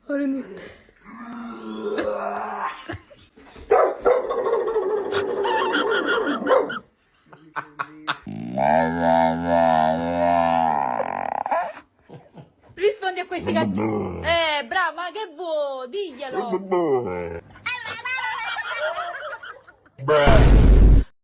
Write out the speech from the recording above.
어른이. Rispondi a questi gatti. Bravo, ma che vuoi? Diglielo.